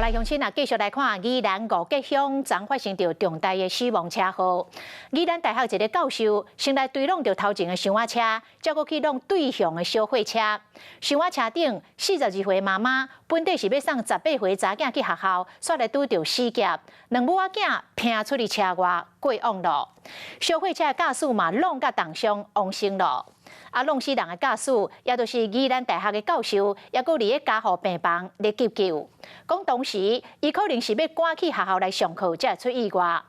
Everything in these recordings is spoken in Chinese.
来乡亲啊，继续来看宜兰五吉乡昨发生着重大的死亡车祸。宜兰大学一个教授先来追弄着头前的箱仔车，再过去弄对向的小货车。箱仔车顶42岁妈妈本底是要送18岁查囝去学校，却来拄着死劫，两母仔囝拼出去车外过往路。小货车的驾驶嘛弄甲重伤亡生了。 弄死人的驾驶，也就是宜兰大学的教授，也搁伫个加护病房咧急救。讲当时，伊可能是要赶去学校来上课，才会出意外。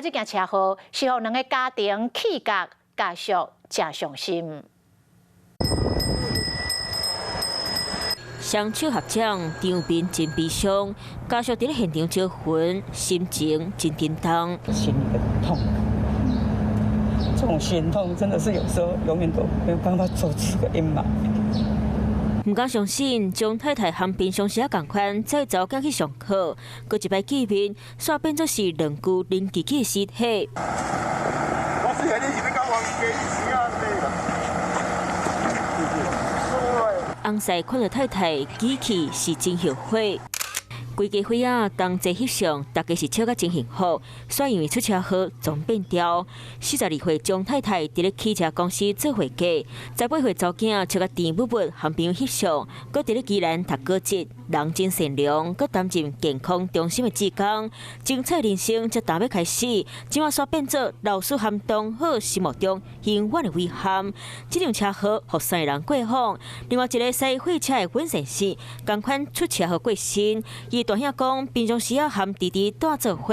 这件车祸是让两个家庭气甲家属真伤心。双手合掌，场面真悲伤，家属伫咧现场招魂，心情真震动。心里很痛。 这种心痛真的是有时候永远都没有办法走出这个阴霾。唔敢相信，将太太和平常时同款载走囝去上课，搁一摆见面，煞变作是两具零自己的尸体。我是你是要讲王家死啊？翁婿看到太太举起是真后悔。 规家伙仔同齐翕相，大家是笑甲真幸福，却因为出车祸撞变掉。42岁张太太伫咧汽车公司做会计，18岁查囝笑甲甜蜜蜜和朋友翕相，搁伫咧宜兰读高职，人真善良，搁担任健康中心的职工，精彩人生才打要开始，今晚煞变做老师和同学心目中永远的遗憾。这场车祸互3个人过往，另外一个驶货车的温先生，同款出车祸过身，伊。 大兄讲，平常时和弟弟带做伙，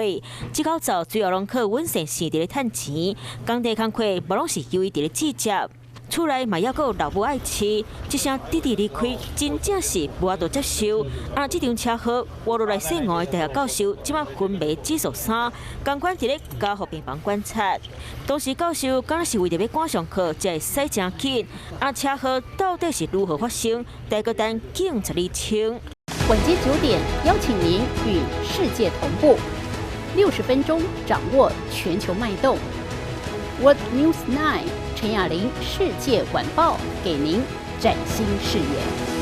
这口罩最后拢靠阮先生伫咧趁钱，工地工课无拢是由伊伫咧制作。厝内嘛还阁有老母爱饲，一声弟弟离开，真正是无法度接受。这场车祸，活落来姓吴的大学教授，即马昏迷指数3，同款伫咧加护病房观察。当时教授敢若是为着要赶上课，才会驶真紧。车祸到底是如何发生？待个等警察厘清。 晚间9点，邀请您与世界同步，60分钟掌握全球脉动。World News 9，陈雅玲世界晚报给您崭新视野。